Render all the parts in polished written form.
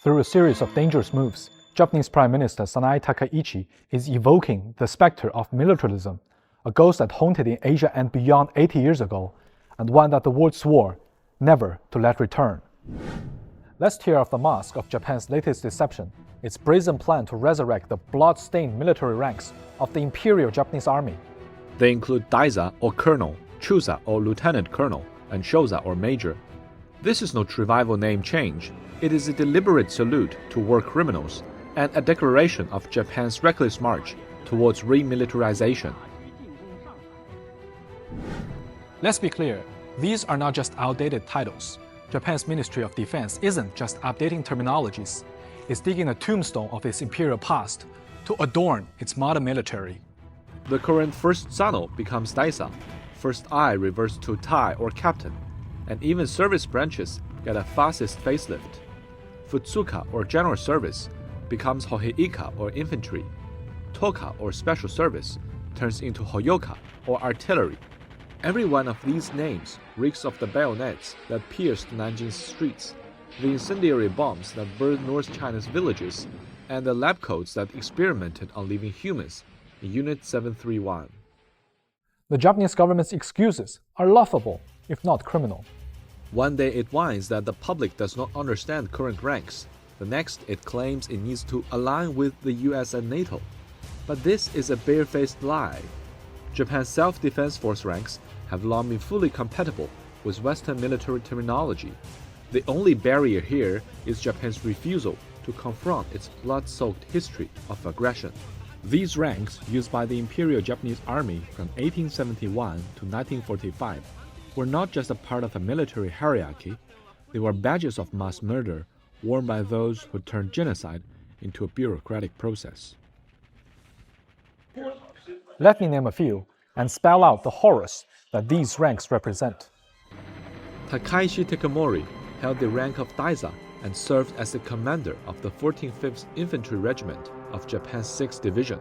Through a series of dangerous moves, Japanese Prime Minister Sanae Takaichi is evoking the specter of militarism, a ghost that haunted in Asia and beyond 80 years ago, and one that the world swore never to let return. Let's tear off the mask of Japan's latest deception, its brazen plan to resurrect the blood-stained military ranks of the Imperial Japanese Army. They include Daisa or Colonel, Chusa or Lieutenant Colonel, and Shosa or Major. This is no trivial name change. It is a deliberate salute to war criminals and a declaration of Japan's reckless march towards remilitarization. Let's be clear, these are not just outdated titles. Japan's Ministry of Defense isn't just updating terminologies, it's digging a tombstone of its imperial past to adorn its modern military. The current First Sano becomes Daisa, First I reverts to Tai or Captain, and even service branches get a fascist facelift. Futsuka or General Service becomes Hoheika or Infantry. Toka or Special Service turns into Hoyoka or Artillery. Every one of these names reeks of the bayonets that pierced Nanjing's streets, the incendiary bombs that burned North China's villages, and the lab coats that experimented on living humans in Unit 731. The Japanese government's excuses are laughable, if not criminal. One day it whines that the public does not understand current ranks. The next it claims it needs to align with the US and NATO. But this is a barefaced lie. Japan's self-defense force ranks have long been fully compatible with Western military terminology. The only barrier here is Japan's refusal to confront its blood-soaked history of aggression. These ranks, used by the Imperial Japanese Army from 1871 to 1945, were not just a part of a military hierarchy, they were badges of mass murder worn by those who turned genocide into a bureaucratic process. Let me name a few and spell out the horrors that these ranks represent. Takaishi Takamori held the rank of Daisa and served as the commander of the 145th Infantry Regiment of Japan's 6th Division,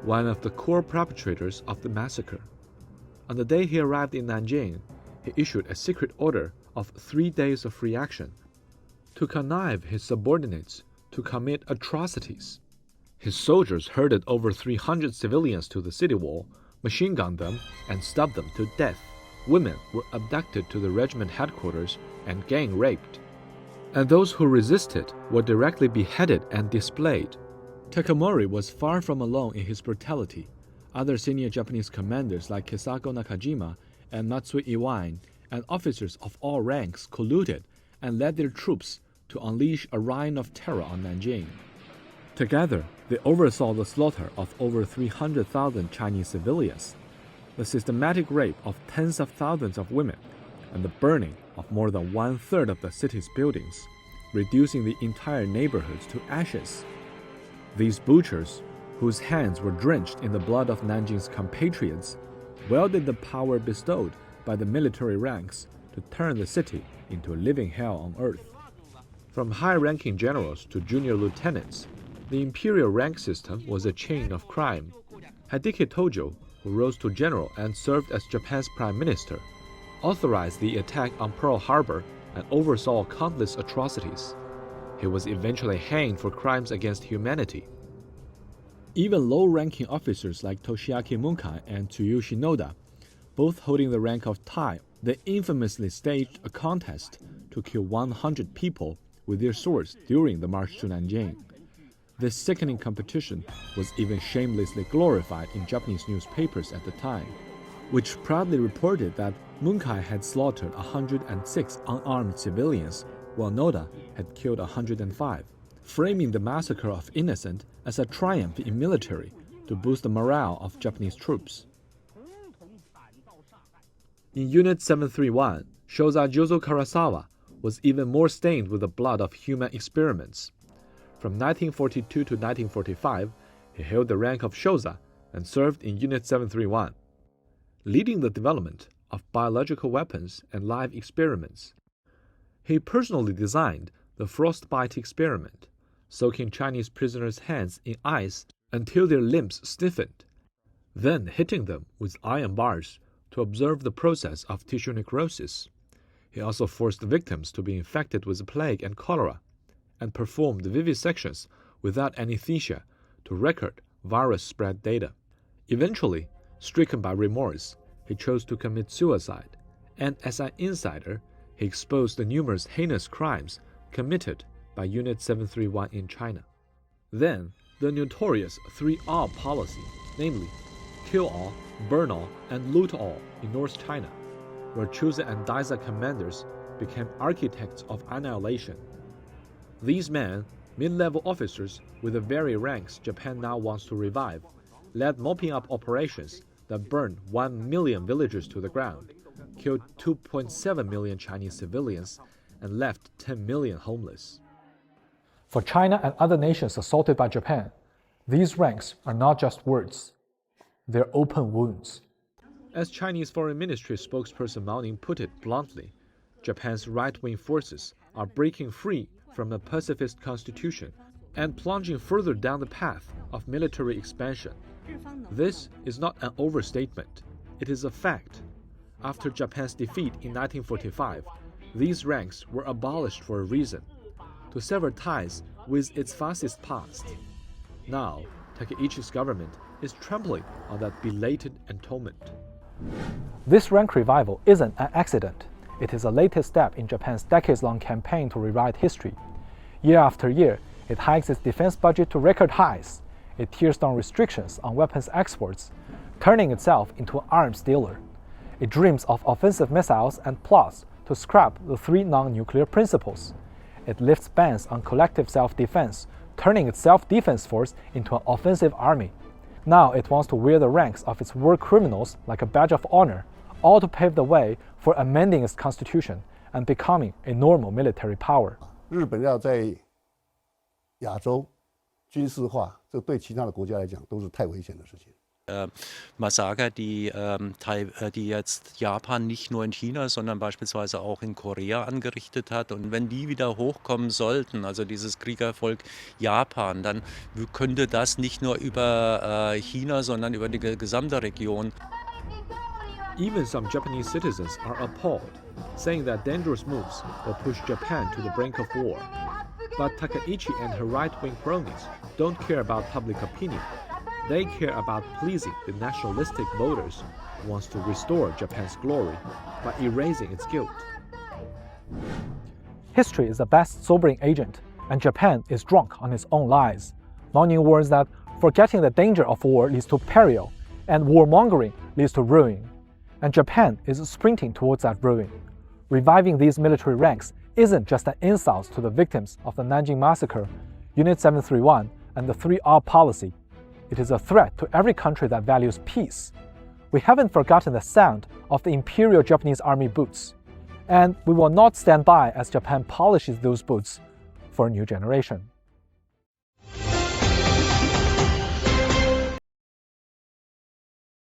one of the core perpetrators of the massacre. On the day he arrived in Nanjing, he issued a secret order of 3 days of free action to connive his subordinates to commit atrocities. His soldiers herded over 300 civilians to the city wall, machine-gunned them, and stabbed them to death. Women were abducted to the regiment headquarters and gang-raped. And those who resisted were directly beheaded and displayed. Takamori was far from alone in his brutality. Other senior Japanese commanders like Kisako Nakajima and Matsui Iwine and officers of all ranks colluded and led their troops to unleash a reign of terror on Nanjing. Together, they oversaw the slaughter of over 300,000 Chinese civilians, the systematic rape of tens of thousands of women, and the burning of more than 1/3 of the city's buildings, reducing the entire neighborhoods to ashes. These butchers, whose hands were drenched in the blood of Nanjing's compatriots, wielded the power bestowed by the military ranks to turn the city into a living hell on earth. From high-ranking generals to junior lieutenants, the imperial rank system was a chain of crime. Hideki Tojo, who rose to general and served as Japan's prime minister, authorized the attack on Pearl Harbor and oversaw countless atrocities. He was eventually hanged for crimes against humanity. Even low-ranking officers like Toshiaki Munkai and Tsuyoshi Noda, both holding the rank of Tai, they infamously staged a contest to kill 100 people with their swords during the march to Nanjing. This sickening competition was even shamelessly glorified in Japanese newspapers at the time, which proudly reported that Munkai had slaughtered 106 unarmed civilians, while Noda had killed 105, framing the massacre of innocent as a triumph in military to boost the morale of Japanese troops. In Unit 731, Shosa Jozo Karasawa was even more stained with the blood of human experiments. From 1942 to 1945, he held the rank of Shosa and served in Unit 731, leading the development of biological weapons and live experiments. He personally designed the frostbite experiment, soaking Chinese prisoners' hands in ice until their limbs stiffened, then hitting them with iron bars to observe the process of tissue necrosis. He also forced victims to be infected with the plague and cholera, and performed vivisections without anesthesia to record virus spread data. Eventually, stricken by remorse, he chose to commit suicide, and as an insider, he exposed the numerous heinous crimes committed by Unit 731 in China. Then, the notorious 3R policy, namely, kill all, burn all, and loot all in North China, where Chuzi and Daiza commanders became architects of annihilation. These men, mid-level officers with the very ranks Japan now wants to revive, led mopping up operations that burned 1 million villagers to the ground, killed 2.7 million Chinese civilians, and left 10 million homeless. For China and other nations assaulted by Japan, these ranks are not just words, they're open wounds. As Chinese Foreign Ministry spokesperson Mao Ning put it bluntly, Japan's right-wing forces are breaking free from a pacifist constitution and plunging further down the path of military expansion. This is not an overstatement, it is a fact. After Japan's defeat in 1945, these ranks were abolished for a reason, to sever ties with its fascist past. Now, Takeichi's government is trampling on that belated atonement. This rank revival isn't an accident. It is a latest step in Japan's decades-long campaign to rewrite history. Year after year, it hikes its defense budget to record highs. It tears down restrictions on weapons exports, turning itself into an arms dealer. It dreams of offensive missiles and plots to scrap the 3 non-nuclear principles. It lifts bans on collective self-defense, turning its self-defense force into an offensive army. Now it wants to wear the ranks of its war criminals like a badge of honor, all to pave the way for amending its constitution and becoming a normal military power. 日本要在亚洲军事化，这对其他的国家来讲都是太危险的事情。 Massaker, die jetzt Japan nicht nur in China, sondern beispielsweise auch in Korea angerichtet hat. Und wenn die wieder hochkommen sollten, also dieses Kriegervolk Japan, dann könnte das nicht nur über China, sondern über die gesamte Region. Even some Japanese citizens are appalled, saying that dangerous moves will push Japan to the brink of war. But Takeichi and her right-wing cronies don't care about public opinion. They care about pleasing the nationalistic voters who wants to restore Japan's glory by erasing its guilt. History is the best sobering agent, and Japan is drunk on its own lies. Mao Ning warns that forgetting the danger of war leads to peril, and warmongering leads to ruin. And Japan is sprinting towards that ruin. Reviving these military ranks isn't just an insult to the victims of the Nanjing Massacre, Unit 731, and the 3R policy. It is a threat to every country that values peace. We haven't forgotten the sound of the Imperial Japanese Army boots, and we will not stand by as Japan polishes those boots for a new generation.